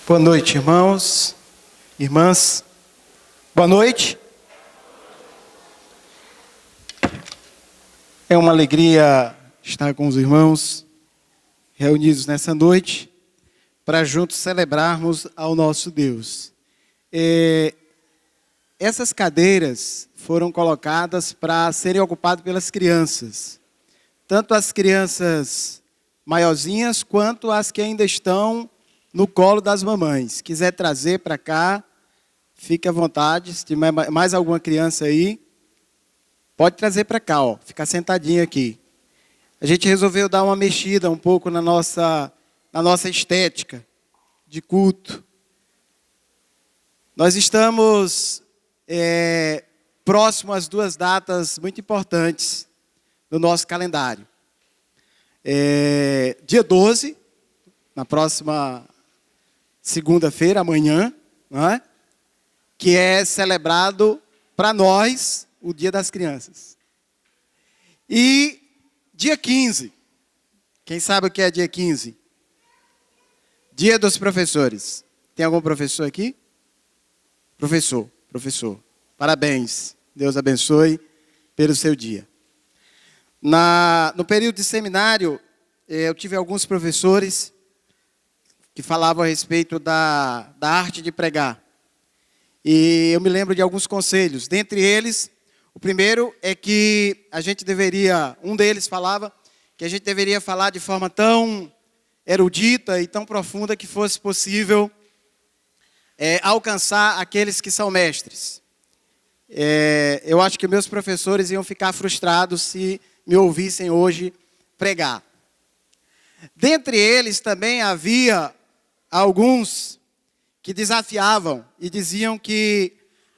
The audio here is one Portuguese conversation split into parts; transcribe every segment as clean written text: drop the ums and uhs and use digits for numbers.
Boa noite, irmãos, irmãs. Boa noite. É uma alegria estar com os irmãos reunidos nessa noite para juntos celebrarmos ao nosso Deus. Essas cadeiras foram colocadas para serem ocupadas pelas crianças, tanto as crianças maiorzinhas quanto as que ainda estão no colo das mamães. Quiser trazer para cá, fique à vontade. Se tiver mais alguma criança aí, pode trazer para cá, ó, ficar sentadinho aqui. A gente resolveu dar uma mexida um pouco na nossa estética de culto. Nós estamos próximo às duas datas muito importantes no nosso calendário. Dia 12, na próxima segunda-feira, amanhã, não é? Que é celebrado para nós o Dia das Crianças. E dia 15, quem sabe o que é dia 15? Dia dos Professores. Tem algum professor aqui? Professor. Parabéns, Deus abençoe pelo seu dia. No período de seminário, eu tive alguns professores que falavam a respeito da arte de pregar. E eu me lembro de alguns conselhos. Dentre eles, o primeiro é que um deles falava que a gente deveria falar de forma tão erudita e tão profunda que fosse possível alcançar aqueles que são mestres. Eu acho que meus professores iam ficar frustrados se me ouvissem hoje pregar. Dentre eles também havia alguns que desafiavam e diziam que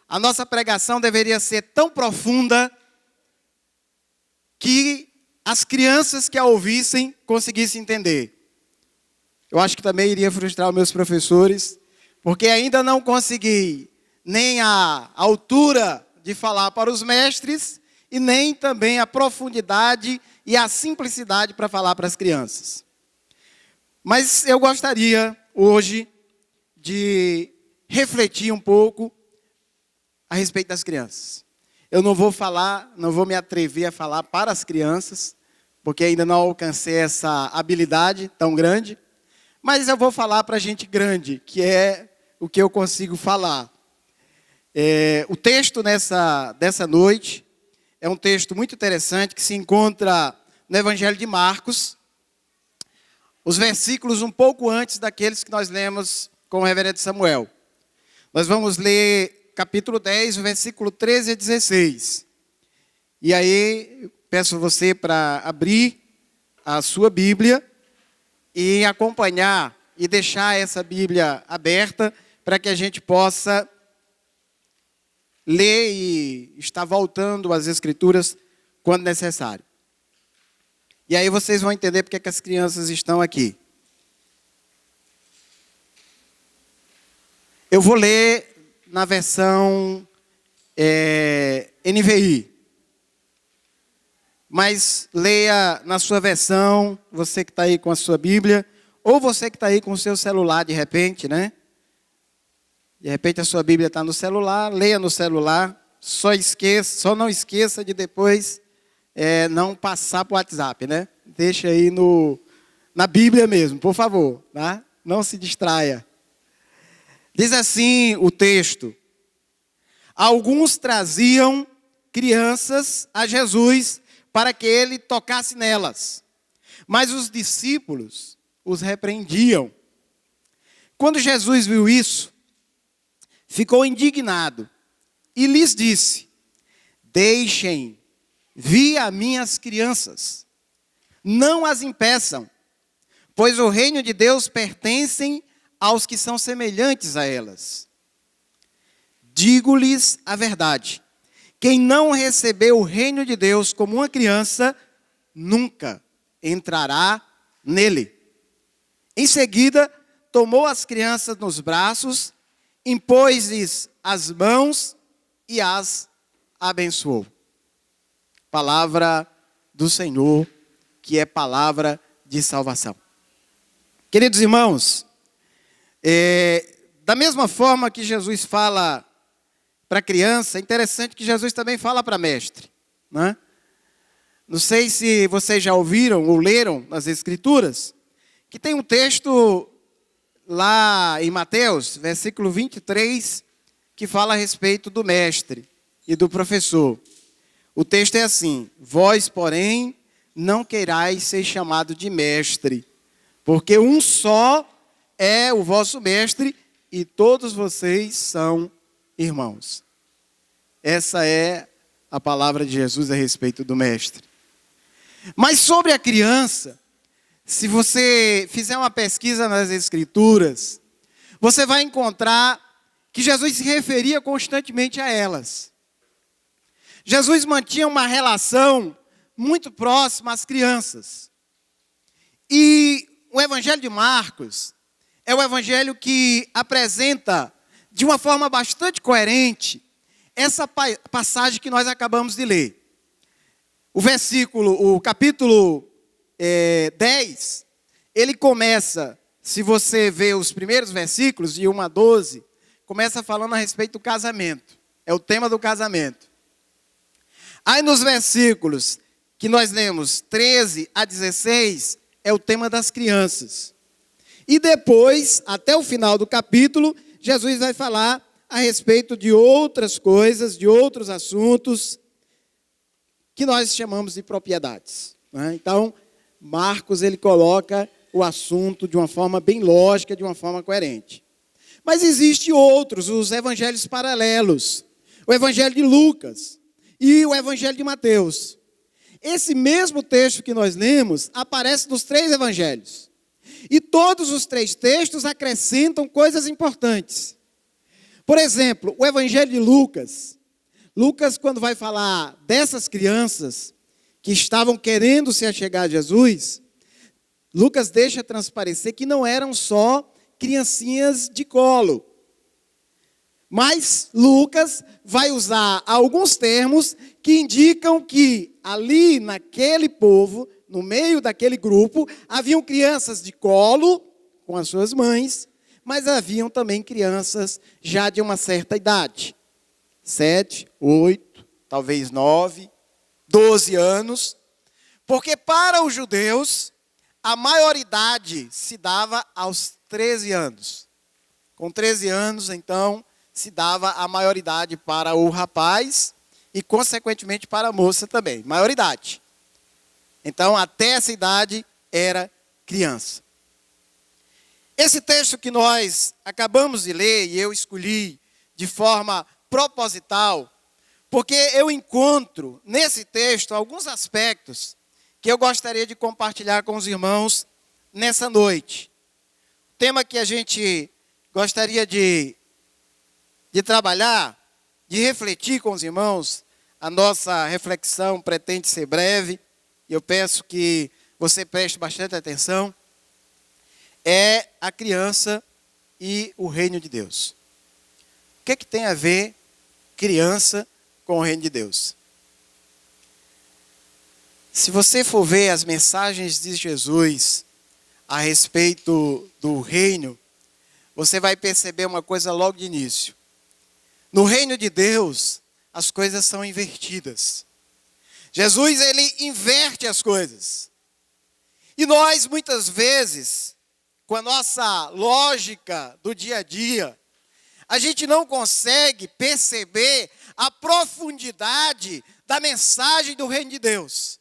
a nossa pregação deveria ser tão profunda que as crianças que a ouvissem conseguissem entender. Eu acho que também iria frustrar os meus professores, porque ainda não consegui nem a altura de falar para os mestres e nem também a profundidade e a simplicidade para falar para as crianças. Mas eu gostaria hoje de refletir um pouco a respeito das crianças. Eu não vou me atrever a falar para as crianças, porque ainda não alcancei essa habilidade tão grande, mas eu vou falar para a gente grande, que é o que eu consigo falar. O texto dessa noite é um texto muito interessante que se encontra no Evangelho de Marcos, os versículos um pouco antes daqueles que nós lemos com o reverendo Samuel. Nós vamos ler capítulo 10, versículo 13 a 16. E aí, peço você para abrir a sua Bíblia e acompanhar e deixar essa Bíblia aberta para que a gente possa ler e estar voltando às Escrituras quando necessário. E aí vocês vão entender porque que as crianças estão aqui. Eu vou ler na versão NVI. Mas leia na sua versão, você que está aí com a sua Bíblia, ou você que está aí com o seu celular de repente, né? De repente a sua Bíblia está no celular, leia no celular, só não esqueça de depois não passar para o WhatsApp, né? Deixa aí na Bíblia mesmo, por favor, tá? Não se distraia. Diz assim o texto: alguns traziam crianças a Jesus para que ele tocasse nelas, mas os discípulos os repreendiam. Quando Jesus viu isso, ficou indignado e lhes disse: deixem vir as minhas crianças, não as impeçam, pois o reino de Deus pertence aos que são semelhantes a elas. Digo-lhes a verdade: quem não recebeu o reino de Deus como uma criança, nunca entrará nele. Em seguida, tomou as crianças nos braços, impôs-lhes as mãos e as abençoou. Palavra do Senhor, que é palavra de salvação. Queridos irmãos, Da mesma forma que Jesus fala para criança, é interessante que Jesus também fala para mestre, né? Não sei se vocês já ouviram ou leram nas Escrituras, que tem um texto lá em Mateus, versículo 23, que fala a respeito do mestre e do professor. O texto é assim: vós, porém, não queirais ser chamado de mestre, porque um só é o vosso mestre e todos vocês são irmãos. Essa é a palavra de Jesus a respeito do mestre. Mas sobre a criança, se você fizer uma pesquisa nas Escrituras, você vai encontrar que Jesus se referia constantemente a elas. Jesus mantinha uma relação muito próxima às crianças. E o Evangelho de Marcos é o evangelho que apresenta de uma forma bastante coerente essa passagem que nós acabamos de ler. O capítulo 10, ele começa, se você ver os primeiros versículos, de 1 a 12, começa falando a respeito do casamento. É o tema do casamento. Aí nos versículos que nós lemos, 13 a 16, é o tema das crianças. E depois, até o final do capítulo, Jesus vai falar a respeito de outras coisas, de outros assuntos, que nós chamamos de propriedades, né? Então, Marcos, ele coloca o assunto de uma forma bem lógica, de uma forma coerente. Mas existem outros, os evangelhos paralelos. O evangelho de Lucas e o evangelho de Mateus. Esse mesmo texto que nós lemos aparece nos 3 evangelhos. E todos os 3 textos acrescentam coisas importantes. Por exemplo, o evangelho de Lucas, quando vai falar dessas crianças que estavam querendo se achegar a Jesus, Lucas deixa transparecer que não eram só criancinhas de colo. Mas Lucas vai usar alguns termos que indicam que ali naquele povo, no meio daquele grupo, haviam crianças de colo com as suas mães, mas haviam também crianças já de uma certa idade. 7, 8, talvez 9, 12 anos. Porque para os judeus, a maioridade se dava aos 13 anos. Com 13 anos, então, se dava a maioridade para o rapaz e, consequentemente, para a moça também. Maioridade. Então, até essa idade, era criança. Esse texto que nós acabamos de ler, e eu escolhi de forma proposital, porque eu encontro nesse texto alguns aspectos que eu gostaria de compartilhar com os irmãos nessa noite. O tema que a gente gostaria de trabalhar, de refletir com os irmãos, a nossa reflexão pretende ser breve, e eu peço que você preste bastante atenção, é a criança e o reino de Deus. O que tem a ver criança com o reino de Deus? Se você for ver as mensagens de Jesus a respeito do reino, você vai perceber uma coisa logo de início. No reino de Deus, as coisas são invertidas. Jesus, ele inverte as coisas. E nós, muitas vezes, com a nossa lógica do dia a dia, a gente não consegue perceber a profundidade da mensagem do reino de Deus.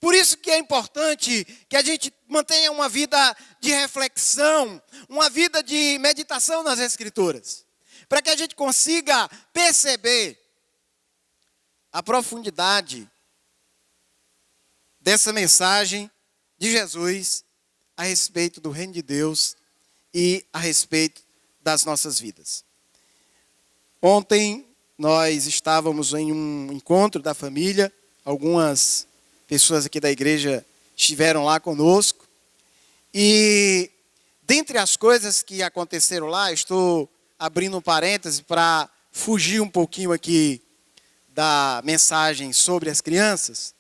Por isso que é importante que a gente mantenha uma vida de reflexão, uma vida de meditação nas Escrituras, para que a gente consiga perceber a profundidade dessa mensagem de Jesus a respeito do reino de Deus e a respeito das nossas vidas. Ontem nós estávamos em um encontro da família, algumas pessoas aqui da igreja estiveram lá conosco, e dentre as coisas que aconteceram lá, estou abrindo um parêntese para fugir um pouquinho aqui da mensagem sobre as crianças,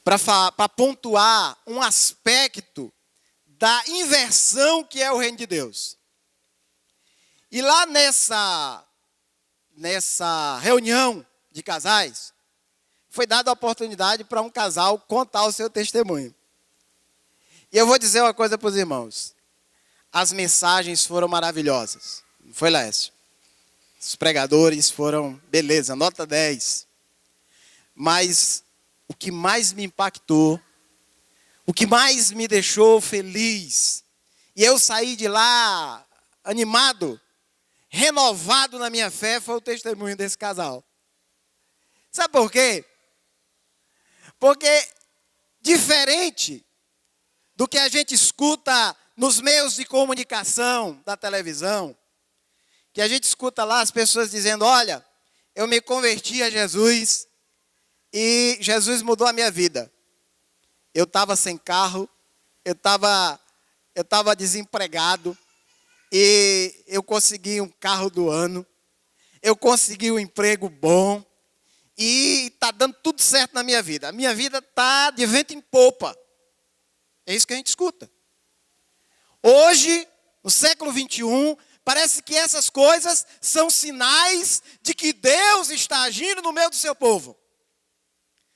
para pontuar um aspecto da inversão que é o reino de Deus. E lá nessa reunião de casais, foi dada a oportunidade para um casal contar o seu testemunho. E eu vou dizer uma coisa para os irmãos. As mensagens foram maravilhosas. Não foi, Lécio? Os pregadores foram, beleza, nota 10. Mas o que mais me impactou, o que mais me deixou feliz, e eu saí de lá animado, renovado na minha fé, foi o testemunho desse casal. Sabe por quê? Porque diferente do que a gente escuta nos meios de comunicação da televisão, que a gente escuta lá as pessoas dizendo, olha, eu me converti a Jesus e Jesus mudou a minha vida. Eu estava sem carro, eu estava desempregado e eu consegui um carro do ano, eu consegui um emprego bom e está dando tudo certo na minha vida. A minha vida está de vento em popa. É isso que a gente escuta. Hoje, no século 21, parece que essas coisas são sinais de que Deus está agindo no meio do seu povo.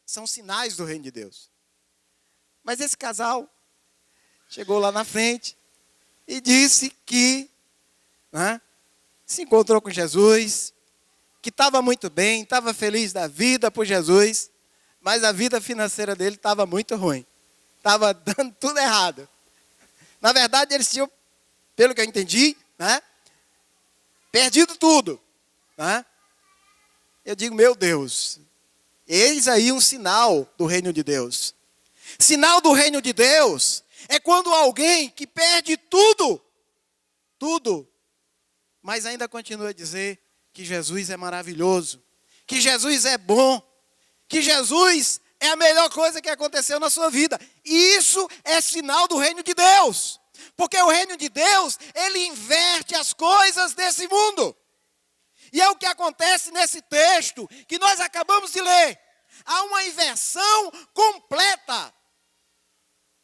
São sinais do reino de Deus. Mas esse casal chegou lá na frente e disse que se encontrou com Jesus, que estava muito bem, estava feliz da vida por Jesus, mas a vida financeira dele estava muito ruim. Estava dando tudo errado. Na verdade, eles tinham, pelo que eu entendi, perdido tudo. Eu digo, meu Deus, eis aí um sinal do reino de Deus. Sinal do reino de Deus é quando alguém que perde tudo, mas ainda continua a dizer que Jesus é maravilhoso, que Jesus é bom, que Jesus é a melhor coisa que aconteceu na sua vida. E isso é sinal do reino de Deus. Porque o reino de Deus, ele inverte as coisas desse mundo. E é o que acontece nesse texto que nós acabamos de ler. Há uma inversão completa.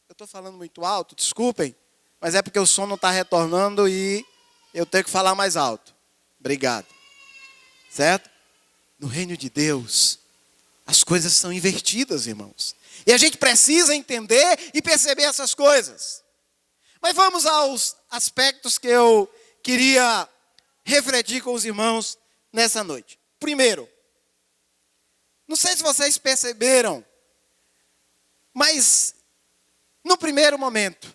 Eu estou falando muito alto, desculpem, mas é porque o som não está retornando e eu tenho que falar mais alto. Obrigado. Certo? No reino de Deus, as coisas são invertidas, irmãos. E a gente precisa entender e perceber essas coisas. Mas vamos aos aspectos que eu queria refletir com os irmãos nessa noite. Primeiro, não sei se vocês perceberam, mas no primeiro momento,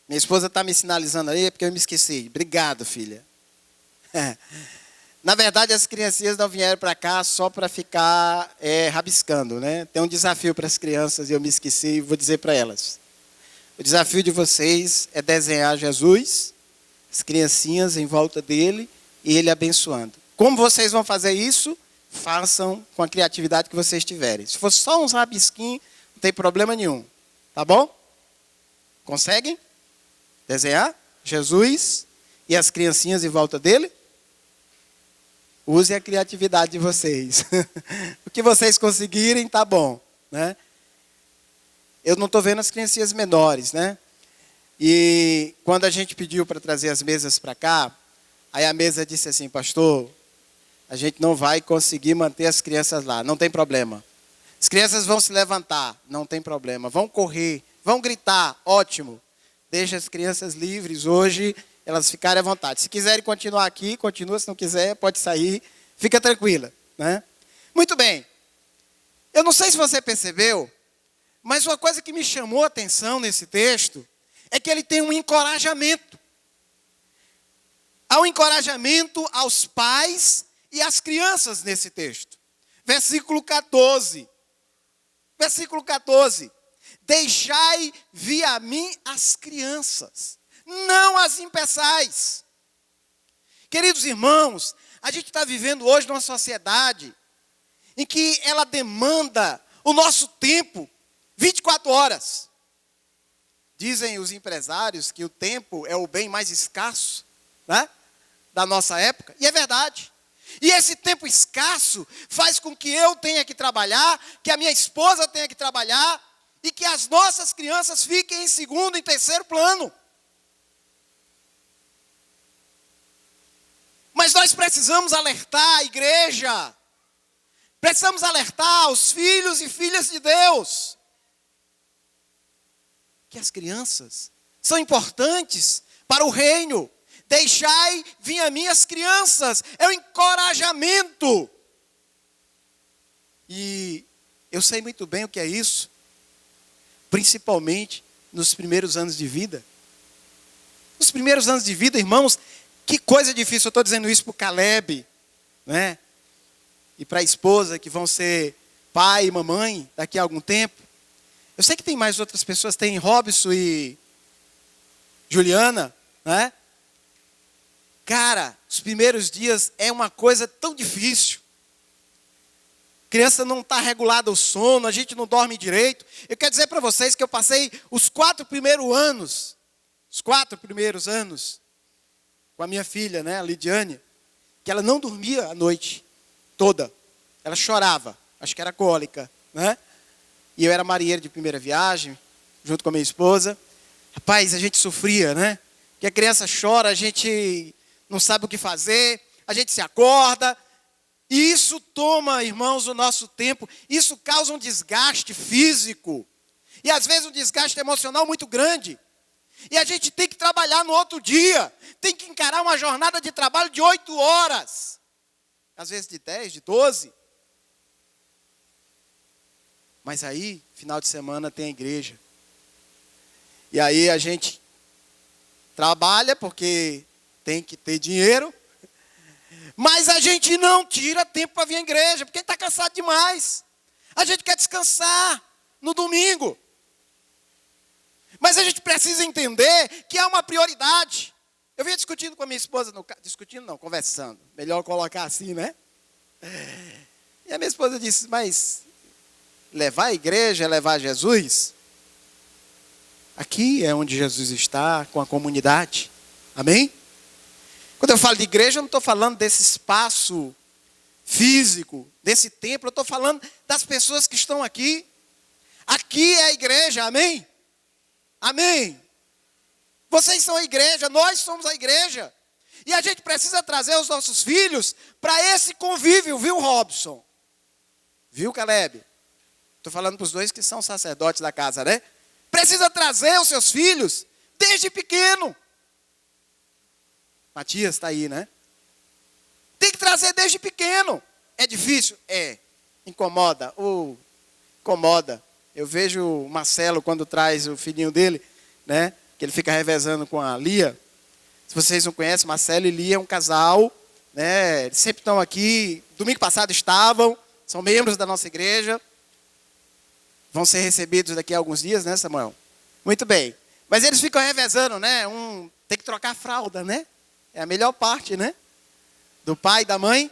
minha esposa está me sinalizando aí, é porque eu me esqueci. Obrigado, filha. Na verdade, as criancinhas não vieram para cá só para ficar rabiscando, né? Tem um desafio para as crianças e eu me esqueci e vou dizer para elas. O desafio de vocês é desenhar Jesus, as criancinhas em volta dele e ele abençoando. Como vocês vão fazer isso? Façam com a criatividade que vocês tiverem. Se for só uns rabisquinhos, não tem problema nenhum. Tá bom? Conseguem desenhar Jesus e as criancinhas em volta dele? Usem a criatividade de vocês. O que vocês conseguirem, tá bom, né? Eu não estou vendo as criancinhas menores, né? E quando a gente pediu para trazer as mesas para cá, aí a mesa disse assim, pastor, a gente não vai conseguir manter as crianças lá, não tem problema. As crianças vão se levantar, não tem problema. Vão correr, vão gritar, ótimo. Deixa as crianças livres hoje, elas ficarem à vontade. Se quiserem continuar aqui, continua. Se não quiser, pode sair. Fica tranquila, né? Muito bem. Eu não sei se você percebeu, mas uma coisa que me chamou a atenção nesse texto é que ele tem um encorajamento. Há um encorajamento aos pais e às crianças nesse texto. Versículo 14. Versículo 14. Deixai vir a mim as crianças, não as impeçais. Queridos irmãos, a gente está vivendo hoje numa sociedade em que ela demanda o nosso tempo 24 horas. Dizem os empresários que o tempo é o bem mais escasso, né, da nossa época, e é verdade. E esse tempo escasso faz com que eu tenha que trabalhar, que a minha esposa tenha que trabalhar, e que as nossas crianças fiquem em segundo e terceiro plano. Mas nós precisamos alertar a igreja, precisamos alertar os filhos e filhas de Deus, que as crianças são importantes para o reino. Deixai vir a mim as crianças, é um encorajamento. E eu sei muito bem o que é isso, principalmente nos primeiros anos de vida. Nos primeiros anos de vida, irmãos, que coisa difícil. Eu estou dizendo isso para o Caleb, né? E para a esposa, que vão ser pai e mamãe daqui a algum tempo. Eu sei que tem mais outras pessoas, tem Robson e Juliana, né? Cara, os primeiros dias é uma coisa tão difícil. Criança não está regulada o sono, a gente não dorme direito. Eu quero dizer para vocês que eu passei os 4 primeiros anos, com a minha filha, né, a Lidiane, que ela não dormia a noite toda. Ela chorava, acho que era cólica, né? E eu era marinheiro de primeira viagem, junto com a minha esposa. Rapaz, a gente sofria, né? Porque a criança chora, a gente não sabe o que fazer, a gente se acorda. E isso toma, irmãos, o nosso tempo. Isso causa um desgaste físico. E às vezes um desgaste emocional muito grande. E a gente tem que trabalhar no outro dia. Tem que encarar uma jornada de trabalho de 8 horas. Às vezes de 10, de 12. Mas aí, final de semana, tem a igreja. E aí a gente trabalha porque tem que ter dinheiro. Mas a gente não tira tempo para vir à igreja, porque a gente está cansado demais. A gente quer descansar no domingo. Mas a gente precisa entender que há uma prioridade. Eu vinha discutindo com a minha esposa, conversando. Melhor colocar assim, né? E a minha esposa disse, mas levar a igreja é levar Jesus? Aqui é onde Jesus está, com a comunidade. Amém? Quando eu falo de igreja, eu não estou falando desse espaço físico, desse templo. Eu estou falando das pessoas que estão aqui. Aqui é a igreja, amém? Amém. Vocês são a igreja, nós somos a igreja. E a gente precisa trazer os nossos filhos para esse convívio, viu, Robson? Viu, Caleb? Estou falando para os dois que são sacerdotes da casa, né? Precisa trazer os seus filhos desde pequeno. Matias está aí, né? Tem que trazer desde pequeno. É difícil? É. Incomoda? Incomoda. Eu vejo o Marcelo quando traz o filhinho dele, né? Que ele fica revezando com a Lia. Se vocês não conhecem, Marcelo e Lia é um casal, né? Eles sempre estão aqui. Domingo passado estavam, são membros da nossa igreja. Vão ser recebidos daqui a alguns dias, né, Samuel? Muito bem. Mas eles ficam revezando, né? Tem que trocar a fralda, né? É a melhor parte, né? Do pai e da mãe.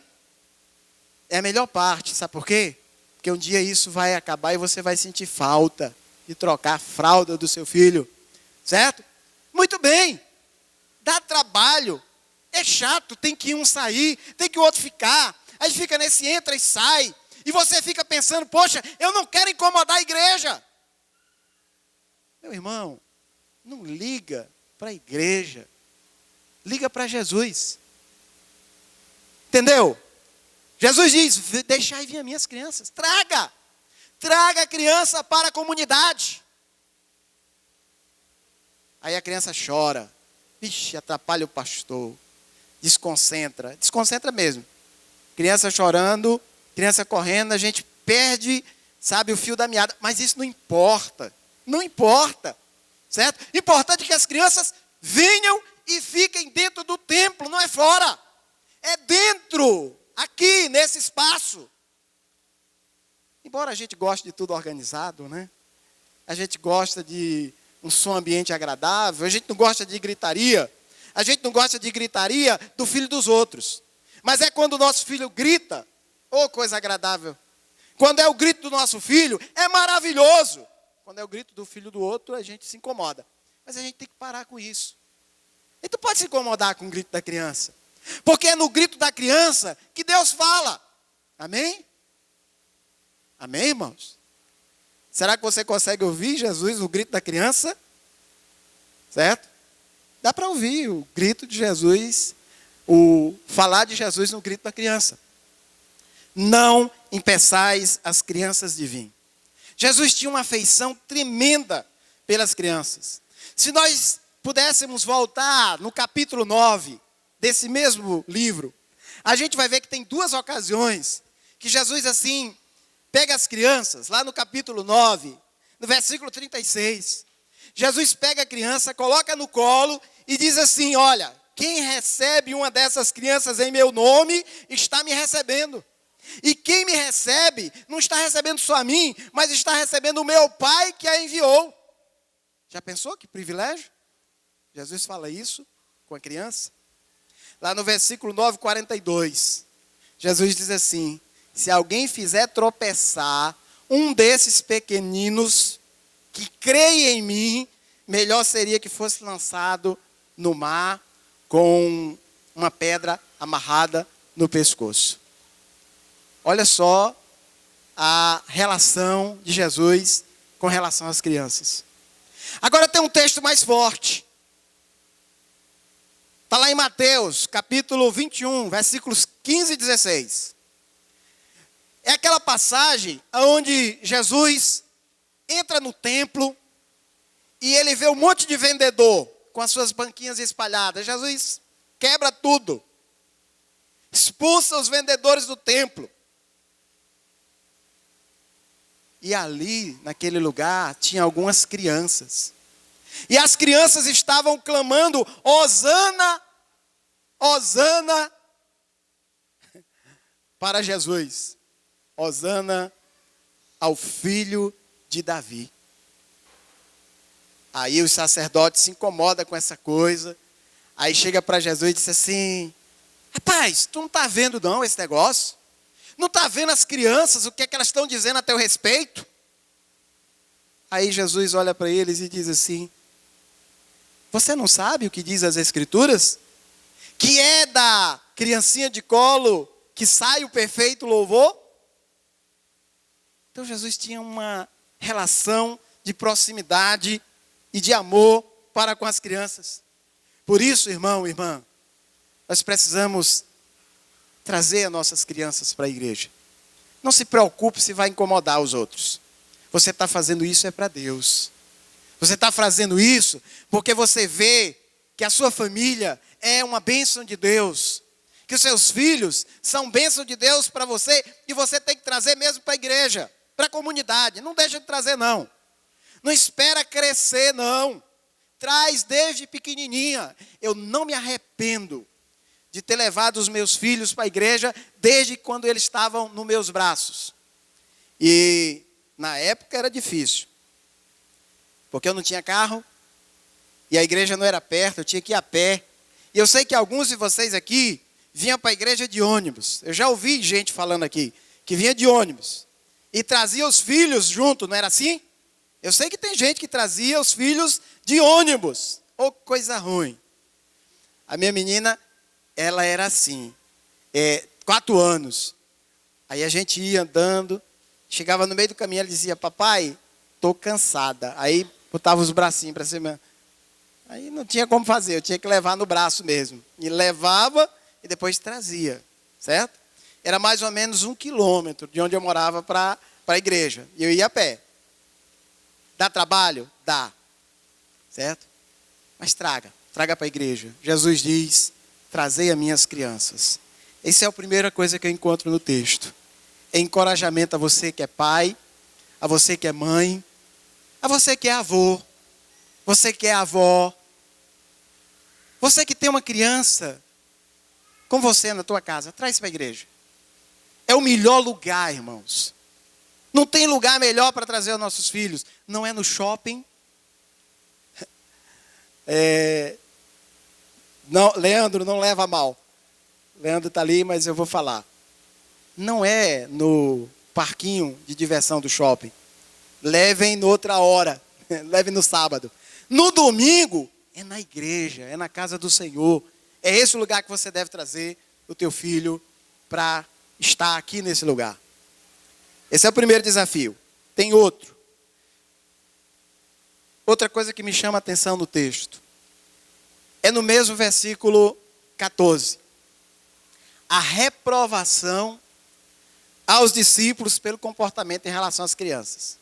É a melhor parte, sabe por quê? Porque um dia isso vai acabar e você vai sentir falta de trocar a fralda do seu filho. Certo? Muito bem. Dá trabalho. É chato, tem que um sair, tem que o outro ficar. Aí fica nesse entra e sai. E você fica pensando, poxa, eu não quero incomodar a igreja. Meu irmão, não liga para a igreja. Liga para Jesus. Entendeu? Jesus diz, deixai vir as minhas crianças. Traga a criança para a comunidade. Aí a criança chora. Vixe, atrapalha o pastor. Desconcentra mesmo. Criança chorando, criança correndo, a gente perde, sabe, o fio da meada. Mas isso não importa. Não importa. Certo? Importante é que as crianças venham e fiquem dentro do templo, não é fora. É dentro, aqui, nesse espaço. Embora a gente goste de tudo organizado, né? A gente gosta de um som ambiente agradável, a gente não gosta de gritaria. A gente não gosta de gritaria do filho dos outros. Mas é quando o nosso filho grita, oh, coisa agradável. Quando é o grito do nosso filho, é maravilhoso. Quando é o grito do filho do outro, a gente se incomoda. Mas a gente tem que parar com isso. E tu pode se incomodar com o grito da criança. Porque é no grito da criança que Deus fala. Amém? Amém, irmãos? Será que você consegue ouvir Jesus, o grito da criança? Certo? Dá para ouvir o grito de Jesus, o falar de Jesus no grito da criança. Não impeçais as crianças de vir. Jesus tinha uma afeição tremenda pelas crianças. Se nós pudéssemos voltar no capítulo 9 desse mesmo livro, a gente vai ver que tem duas ocasiões que Jesus assim pega as crianças, lá no capítulo 9, no versículo 36. Jesus pega a criança, coloca no colo e diz assim: olha, quem recebe uma dessas crianças em meu nome, está me recebendo. E quem me recebe, não está recebendo só a mim, mas está recebendo o meu Pai que a enviou. Já pensou que privilégio? Jesus fala isso com a criança. Lá no versículo 9, 42, Jesus diz assim: se alguém fizer tropeçar um desses pequeninos que creia em mim, melhor seria que fosse lançado no mar com uma pedra amarrada no pescoço. Olha só a relação de Jesus com relação às crianças. Agora tem um texto mais forte. Está lá em Mateus, capítulo 21, versículos 15 e 16. É aquela passagem onde Jesus entra no templo e ele vê um monte de vendedor com as suas banquinhas espalhadas. Jesus quebra tudo, expulsa os vendedores do templo. E ali, naquele lugar, tinha algumas crianças. E as crianças estavam clamando: Hosana, Hosana, para Jesus. Hosana ao filho de Davi. Aí os sacerdotes se incomodam com essa coisa. Aí chega para Jesus e diz assim: rapaz, tu não está vendo não esse negócio? Não está vendo as crianças, o que é que elas estão dizendo a teu respeito? Aí Jesus olha para eles e diz assim: você não sabe o que diz as Escrituras? Que é da criancinha de colo que sai o perfeito louvor? Então Jesus tinha uma relação de proximidade e de amor para com as crianças. Por isso, irmão, irmã, nós precisamos trazer as nossas crianças para a igreja. Não se preocupe se vai incomodar os outros. Você está fazendo isso é para Deus. Você está fazendo isso porque você vê que a sua família é uma bênção de Deus. Que os seus filhos são bênção de Deus para você. E você tem que trazer mesmo para a igreja, para a comunidade. Não deixa de trazer não. Não espera crescer não. Traz desde pequenininha. Eu não me arrependo de ter levado os meus filhos para a igreja desde quando eles estavam nos meus braços. E na época era difícil, porque eu não tinha carro, e a igreja não era perto, eu tinha que ir a pé. E eu sei que alguns de vocês aqui vinham para a igreja de ônibus. Eu já ouvi gente falando aqui, que vinha de ônibus, e trazia os filhos junto, não era assim? Eu sei que tem gente que trazia os filhos de ônibus. Ô, coisa ruim. A minha menina, ela era assim, 4 anos. Aí a gente ia andando, chegava no meio do caminho, ela dizia: papai, estou cansada. Aí botava os bracinhos para cima. Aí não tinha como fazer, eu tinha que levar no braço mesmo. E levava e depois trazia, certo? Era mais ou menos 1 quilômetro de onde eu morava para a igreja. E eu ia a pé. Dá trabalho? Dá. Certo? Mas traga para a igreja. Jesus diz: trazei as minhas crianças. Essa é a primeira coisa que eu encontro no texto. É encorajamento a você que é pai, a você que é mãe, a você que é avô, você que é avó, você que tem uma criança com você na tua casa, traz para a igreja. É o melhor lugar, irmãos. Não tem lugar melhor para trazer os nossos filhos. Não é no shopping. Não, Leandro, não leva a mal. Leandro está ali, mas eu vou falar. Não é no parquinho de diversão do shopping. Levem noutra hora. Levem no sábado. No domingo, é na igreja, é na casa do Senhor. É esse o lugar que você deve trazer o teu filho para estar aqui nesse lugar. Esse é o primeiro desafio. Tem outro. outra coisa que me chama a atenção no texto é no mesmo versículo 14. A reprovação aos discípulos pelo comportamento em relação às crianças.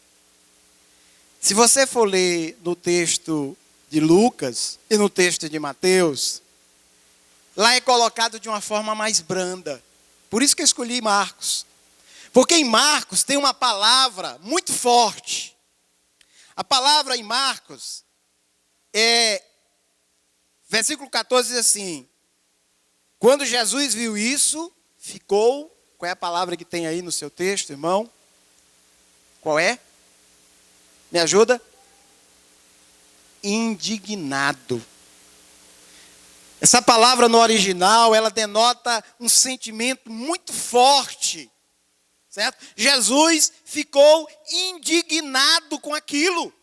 Se você for ler no texto de Lucas e no texto de Mateus, lá é colocado de uma forma mais branda. Por isso que eu escolhi Marcos. Porque em Marcos tem uma palavra muito forte. A palavra em Marcos versículo 14 diz assim: quando Jesus viu isso, ficou, qual é a palavra que tem aí no seu texto, irmão? Qual é? Me ajuda? Indignado. Essa palavra no original, ela denota um sentimento muito forte, certo? Jesus ficou indignado com aquilo.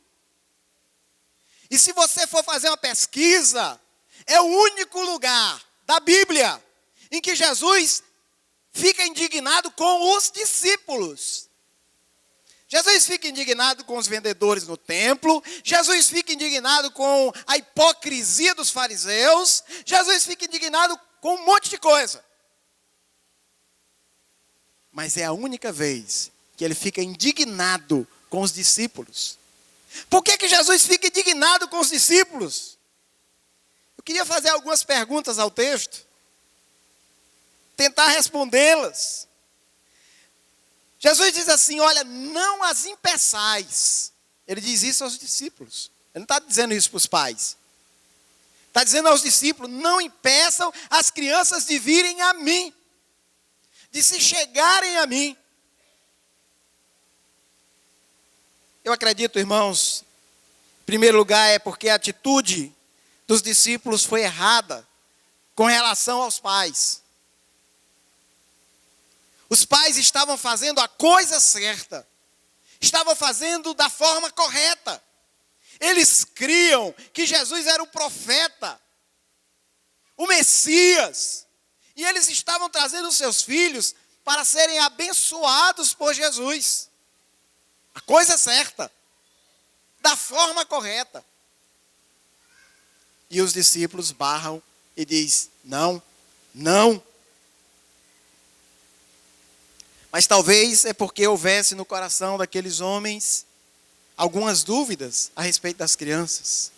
E se você for fazer uma pesquisa, é o único lugar da Bíblia em que Jesus fica indignado com os discípulos. Jesus fica indignado com os vendedores no templo. Jesus fica indignado com a hipocrisia dos fariseus. Jesus fica indignado com um monte de coisa. Mas é a única vez que ele fica indignado com os discípulos. Por que Jesus fica indignado com os discípulos? Eu queria fazer algumas perguntas ao texto, tentar respondê-las. Jesus diz assim: olha, não as impeçais. Ele diz isso aos discípulos. Ele não está dizendo isso para os pais. Está dizendo aos discípulos: não impeçam as crianças de virem a mim, de se chegarem a mim. Eu acredito, irmãos, em primeiro lugar é porque a atitude dos discípulos foi errada com relação aos pais. Os pais estavam fazendo a coisa certa, estavam fazendo da forma correta. Eles criam que Jesus era o profeta, o Messias, e eles estavam trazendo os seus filhos para serem abençoados por Jesus. A coisa certa, da forma correta. E os discípulos barram e dizem: não, não. Mas talvez é porque houvesse no coração daqueles homens algumas dúvidas a respeito das crianças.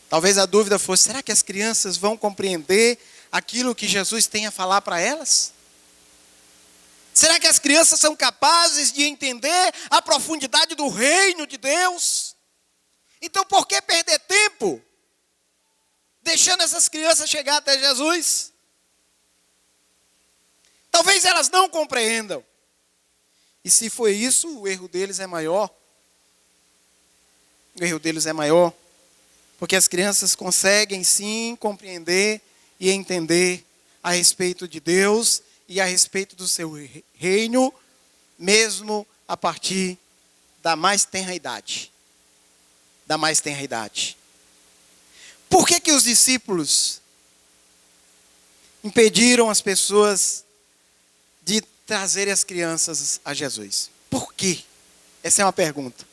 Talvez a dúvida fosse: será que as crianças vão compreender aquilo que Jesus tem a falar para elas? Será que as crianças são capazes de entender a profundidade do reino de Deus? Então por que perder tempo deixando essas crianças chegar até Jesus? Talvez elas não compreendam. E se foi isso, o erro deles é maior. O erro deles é maior. Porque as crianças conseguem sim compreender e entender a respeito de Deus e a respeito do seu reino, mesmo a partir da mais tenra idade. Da mais tenra idade. Por que os discípulos impediram as pessoas de trazerem as crianças a Jesus? Por quê? Essa é uma pergunta.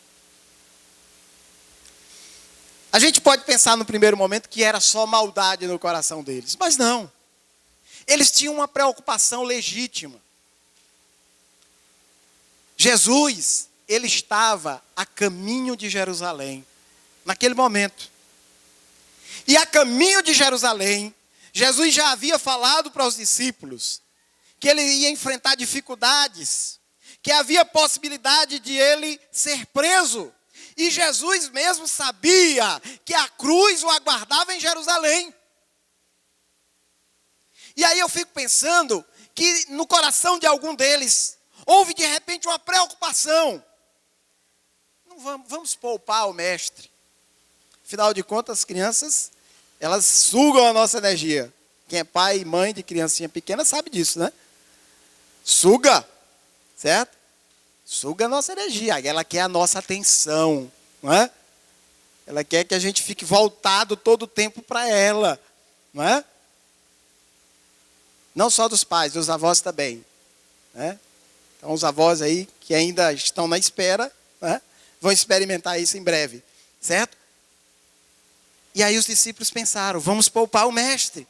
A gente pode pensar no primeiro momento que era só maldade no coração deles, mas não. Eles tinham uma preocupação legítima. Jesus, ele estava a caminho de Jerusalém, naquele momento. E a caminho de Jerusalém, Jesus já havia falado para os discípulos que ele ia enfrentar dificuldades, que havia possibilidade de ele ser preso. E Jesus mesmo sabia que a cruz o aguardava em Jerusalém. E aí eu fico pensando que no coração de algum deles houve de repente uma preocupação. Não vamos poupar o mestre. Afinal de contas, as crianças, elas sugam a nossa energia. Quem é pai e mãe de criancinha pequena sabe disso, né? Suga, certo? Suga a nossa energia. Ela quer a nossa atenção, não é? Ela quer que a gente fique voltado todo o tempo para ela, não é? Não só dos pais, dos avós também, né? Então os avós aí que ainda estão na espera, né, vão experimentar isso em breve. certo? E aí os discípulos pensaram, vamos poupar o mestre.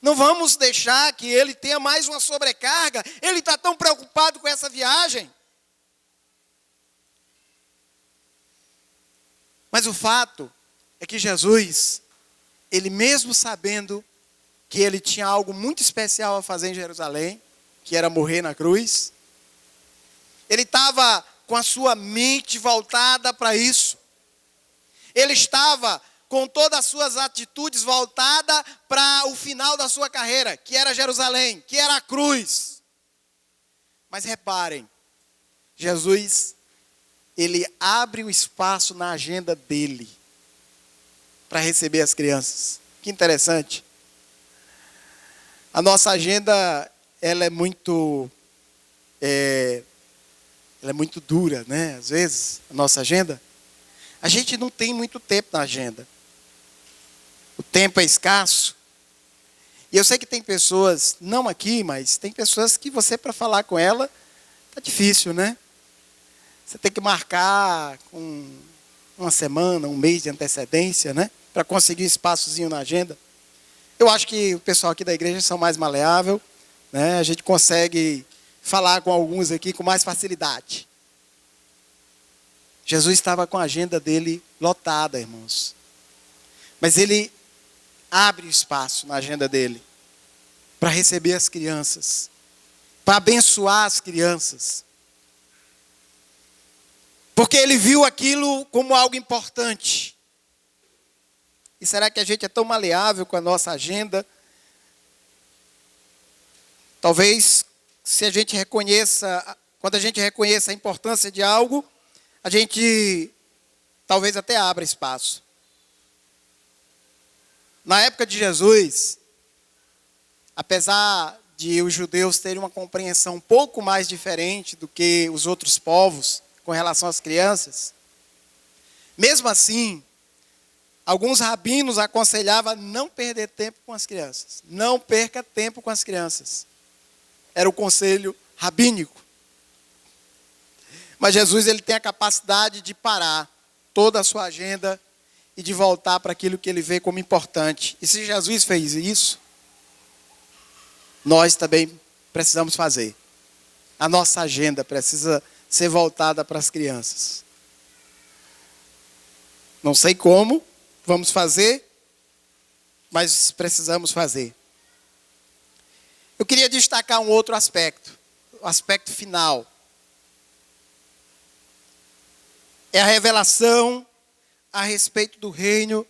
Não vamos deixar que ele tenha mais uma sobrecarga. Ele está tão preocupado com essa viagem. Mas o fato é que Jesus, ele mesmo sabendo que ele tinha algo muito especial a fazer em Jerusalém, que era morrer na cruz, ele estava com a sua mente voltada para isso. Ele estava com todas as suas atitudes voltadas para o final da sua carreira, que era Jerusalém, que era a cruz. Mas reparem, Jesus, ele abre o espaço na agenda dele para receber as crianças. Que interessante. A nossa agenda, ela é muito dura, né? Às vezes, a nossa agenda. A gente não tem muito tempo na agenda. O tempo é escasso. E eu sei que tem pessoas, não aqui, mas tem pessoas que você, para falar com ela, tá difícil, né? Você tem que marcar com uma semana, um mês de antecedência, né? Para conseguir um espaçozinho na agenda. Eu acho que o pessoal aqui da igreja são mais maleável, né? A gente consegue falar com alguns aqui com mais facilidade. Jesus estava com a agenda dele lotada, irmãos. Mas ele abre o espaço na agenda dele para receber as crianças, para abençoar as crianças. Porque ele viu aquilo como algo importante. E será que a gente é tão maleável com a nossa agenda? Talvez, se a gente reconheça, quando a gente reconheça a importância de algo, a gente talvez até abra espaço. Na época de Jesus, apesar de os judeus terem uma compreensão um pouco mais diferente do que os outros povos com relação às crianças, mesmo assim, alguns rabinos aconselhavam não perder tempo com as crianças. Não perca tempo com as crianças. Era o conselho rabínico. Mas Jesus, ele tem a capacidade de parar toda a sua agenda e de voltar para aquilo que ele vê como importante. E se Jesus fez isso, nós também precisamos fazer. A nossa agenda precisa ser voltada para as crianças. Não sei como vamos fazer, mas precisamos fazer. Eu queria destacar um outro aspecto, o aspecto final. É a revelação a respeito do reino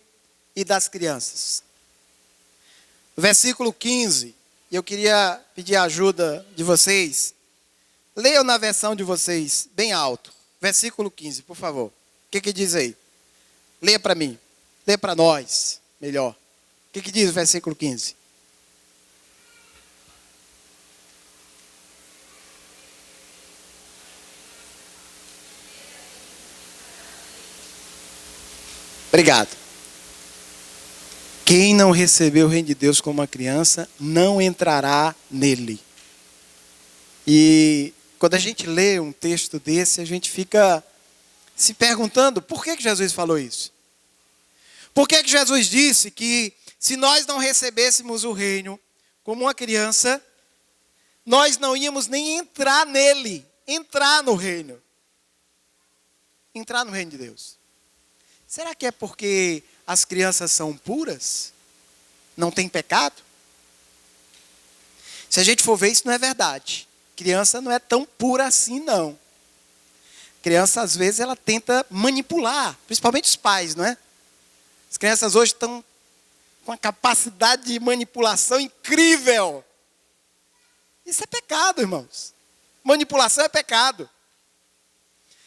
e das crianças. Versículo 15, eu queria pedir a ajuda de vocês. Leiam na versão de vocês, bem alto. Versículo 15, por favor. O que diz aí? Leia para mim. Leia para nós, melhor. O que diz o versículo 15? Obrigado. Quem não recebeu o reino de Deus como uma criança, não entrará nele. E quando a gente lê um texto desse, a gente fica se perguntando, por que Jesus falou isso? Por que Jesus disse que se nós não recebêssemos o reino como uma criança, nós não íamos nem entrar nele, entrar no reino. Entrar no reino de Deus. Será que é porque as crianças são puras? Não tem pecado? Se a gente for ver, isso não é verdade. Criança não é tão pura assim, não. Criança, às vezes, ela tenta manipular, principalmente os pais, não é? As crianças hoje estão com uma capacidade de manipulação incrível. Isso é pecado, irmãos. Manipulação é pecado.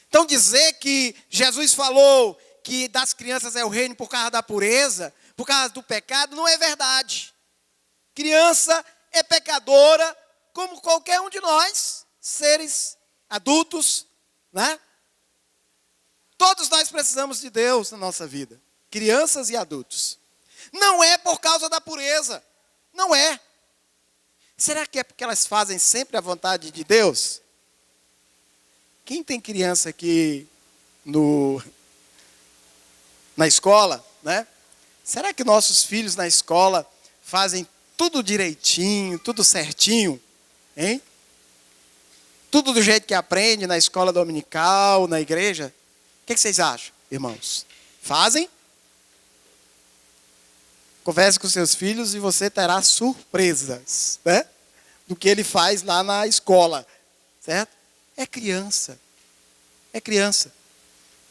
Então, dizer que Jesus falou que das crianças é o reino por causa da pureza, por causa do pecado, não é verdade. Criança é pecadora, como qualquer um de nós, seres adultos, né? Todos nós precisamos de Deus na nossa vida, crianças e adultos. Não é por causa da pureza, não é. Será que é porque elas fazem sempre a vontade de Deus? Quem tem criança aqui na escola, né? Será que nossos filhos na escola fazem tudo direitinho, tudo certinho, hein? Tudo do jeito que aprende na escola dominical, na igreja? O que vocês acham, irmãos? Fazem? Converse com seus filhos e você terá surpresas, né? Do que ele faz lá na escola, certo? É criança,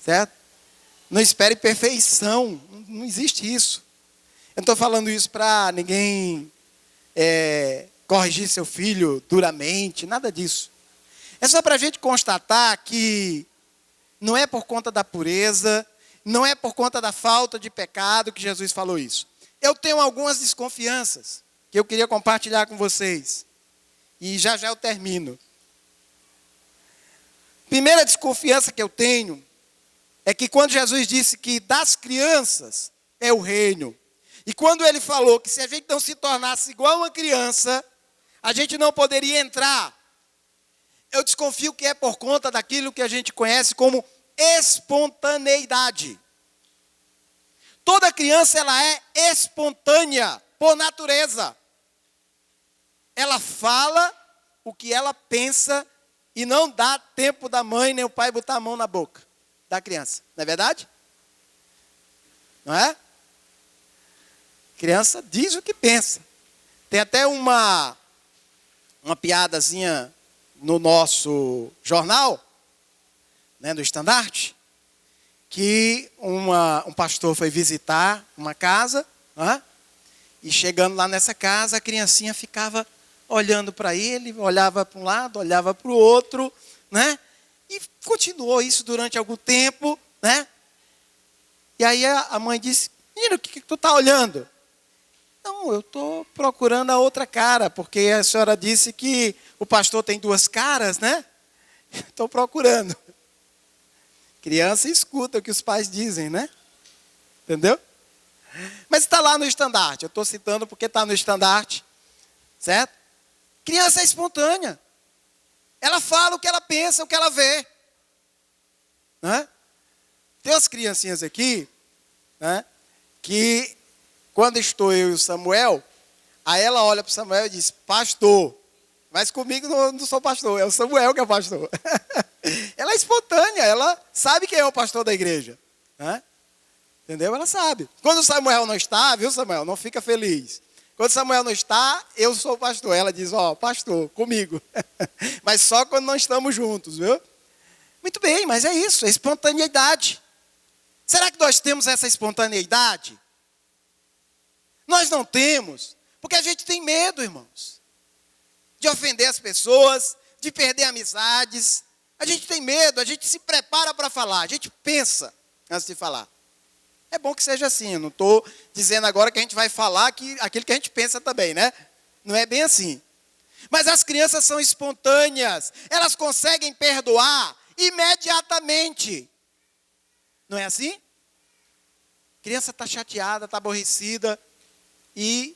certo? Não espere perfeição, não existe isso. Eu não estou falando isso para ninguém corrigir seu filho duramente, nada disso. É só para a gente constatar que não é por conta da pureza, não é por conta da falta de pecado que Jesus falou isso. Eu tenho algumas desconfianças que eu queria compartilhar com vocês. E já eu termino. Primeira desconfiança que eu tenho é que quando Jesus disse que das crianças é o reino, e quando ele falou que se a gente não se tornasse igual uma criança, a gente não poderia entrar, eu desconfio que é por conta daquilo que a gente conhece como espontaneidade. Toda criança ela é espontânea por natureza. Ela fala o que ela pensa e não dá tempo da mãe nem o pai botar a mão na boca da criança. Não é verdade? Não é? Criança diz o que pensa. Tem até uma piadazinha no nosso jornal, né, no Estandarte, que um pastor foi visitar uma casa, né, e chegando lá nessa casa, a criancinha ficava olhando para ele, olhava para um lado, olhava para o outro, né? E continuou isso durante algum tempo, né? E aí a mãe disse: menino, o que tu está olhando? Não, eu estou procurando a outra cara, porque a senhora disse que o pastor tem duas caras, né? Estou procurando. Criança escuta o que os pais dizem, né? Entendeu? Mas está lá no Estandarte. Eu estou citando porque está no Estandarte, certo? Criança é espontânea. Ela fala o que ela pensa, o que ela vê. Né? Tem umas criancinhas aqui, né, que quando estou eu e o Samuel, aí ela olha para o Samuel e diz: pastor. Mas comigo não sou pastor, é o Samuel que é pastor. Ela é espontânea, ela sabe quem é o pastor da igreja. Né? Entendeu? Ela sabe. Quando o Samuel não está, viu, Samuel? Não fica feliz. Quando o Samuel não está, eu sou o pastor. Ela diz: ó, pastor, comigo. Mas só quando não estamos juntos, viu? Muito bem, mas é isso, é espontaneidade. Será que nós temos essa espontaneidade? Nós não temos, porque a gente tem medo, irmãos, de ofender as pessoas, de perder amizades. A gente tem medo, a gente se prepara para falar, a gente pensa antes de falar. É bom que seja assim, eu não estou dizendo agora que a gente vai falar aquilo que a gente pensa também, né? Não é bem assim. Mas as crianças são espontâneas, elas conseguem perdoar imediatamente. Não é assim? A criança está chateada, está aborrecida, e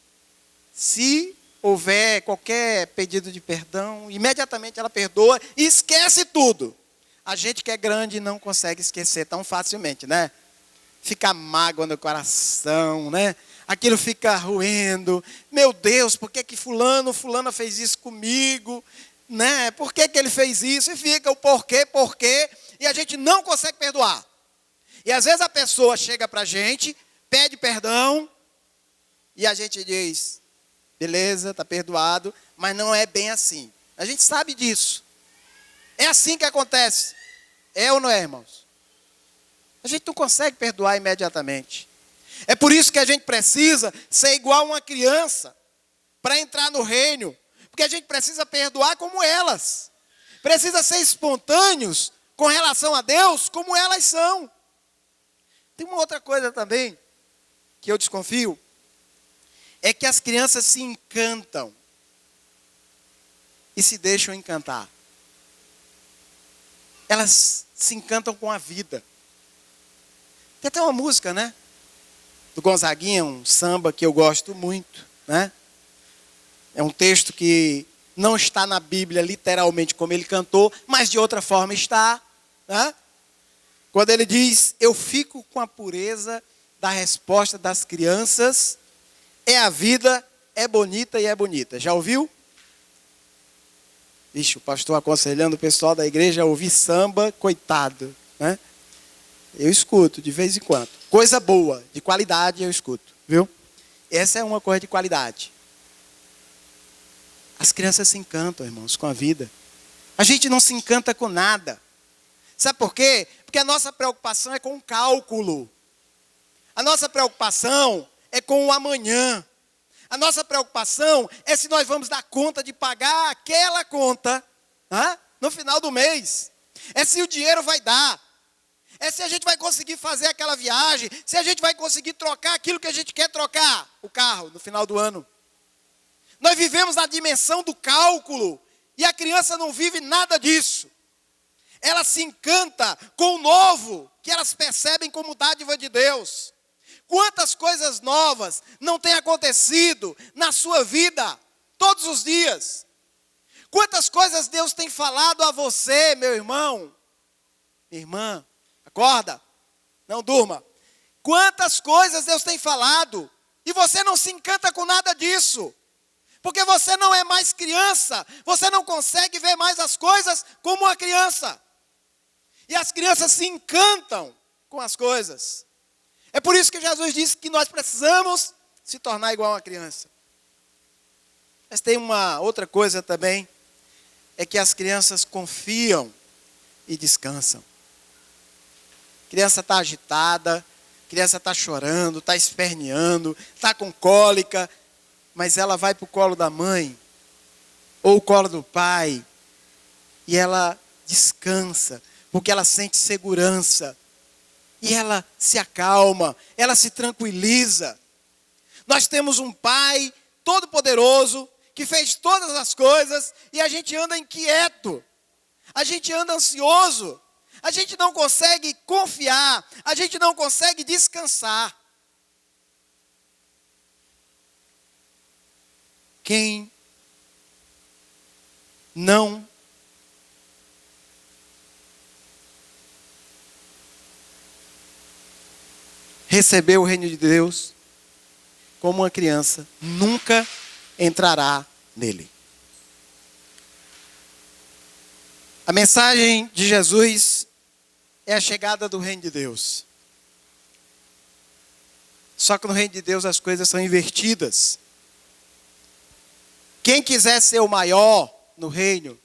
se houver qualquer pedido de perdão, imediatamente ela perdoa e esquece tudo. A gente que é grande não consegue esquecer tão facilmente, né? Fica mágoa no coração, né? Aquilo fica roendo. Meu Deus, por que fulana fez isso comigo? Né? Por que ele fez isso? E fica o porquê, e a gente não consegue perdoar. E às vezes a pessoa chega para a gente, pede perdão, e a gente diz: beleza, está perdoado, mas não é bem assim. A gente sabe disso. É assim que acontece. É ou não é, irmãos? A gente não consegue perdoar imediatamente. É por isso que a gente precisa ser igual uma criança para entrar no reino. Porque a gente precisa perdoar como elas. Precisa ser espontâneos com relação a Deus como elas são. Tem uma outra coisa também que eu desconfio. É que as crianças se encantam e se deixam encantar. Elas se encantam com a vida. Tem até uma música, né? Do Gonzaguinha, um samba que eu gosto muito, né? É um texto que não está na Bíblia literalmente como ele cantou, mas de outra forma está, né? Quando ele diz, eu fico com a pureza da resposta das crianças, é a vida, é bonita e é bonita. Já ouviu? Vixe, o pastor aconselhando o pessoal da igreja a ouvir samba, coitado, né? Eu escuto de vez em quando. Coisa boa, de qualidade eu escuto, viu? Essa é uma coisa de qualidade. As crianças se encantam, irmãos, com a vida. A gente não se encanta com nada. Sabe por quê? Porque a nossa preocupação é com o cálculo. A nossa preocupação é com o amanhã. A nossa preocupação é se nós vamos dar conta de pagar aquela conta no final do mês. É se o dinheiro vai dar. É se a gente vai conseguir fazer aquela viagem. Se a gente vai conseguir trocar aquilo que a gente quer trocar, o carro, no final do ano. Nós vivemos na dimensão do cálculo. E a criança não vive nada disso. Ela se encanta com o novo, que elas percebem como dádiva de Deus. Quantas coisas novas não têm acontecido na sua vida, todos os dias? Quantas coisas Deus tem falado a você, meu irmão? Minha irmã, acorda, não durma. Quantas coisas Deus tem falado, e você não se encanta com nada disso. Porque você não é mais criança, você não consegue ver mais as coisas como uma criança. E as crianças se encantam com as coisas. É por isso que Jesus disse que nós precisamos se tornar igual a uma criança. Mas tem uma outra coisa também, é que as crianças confiam e descansam. A criança está agitada, a criança está chorando, está esperneando, está com cólica, mas ela vai para o colo da mãe, ou o colo do pai, e ela descansa, porque ela sente segurança. E ela se acalma, ela se tranquiliza. Nós temos um Pai todo-poderoso, que fez todas as coisas, e a gente anda inquieto, a gente anda ansioso, a gente não consegue confiar, a gente não consegue descansar. Quem não recebeu o reino de Deus como uma criança, nunca entrará nele. A mensagem de Jesus é a chegada do reino de Deus. Só que no reino de Deus as coisas são invertidas. Quem quiser ser o maior no reino,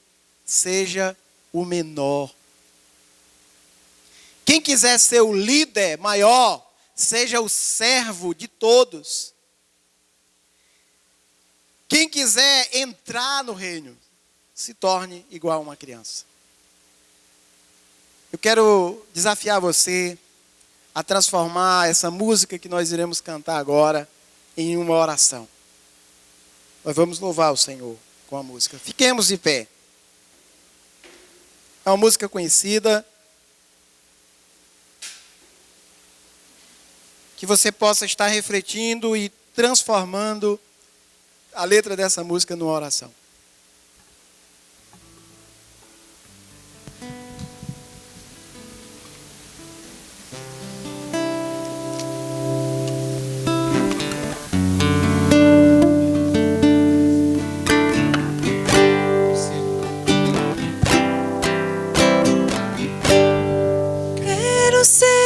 seja o menor. Quem quiser ser o líder maior, seja o servo de todos. Quem quiser entrar no reino, se torne igual a uma criança. Eu quero desafiar você a transformar essa música que nós iremos cantar agora em uma oração. Nós vamos louvar o Senhor com a música. Fiquemos de pé. É uma música conhecida. Que você possa estar refletindo e transformando a letra dessa música numa oração. Quero ser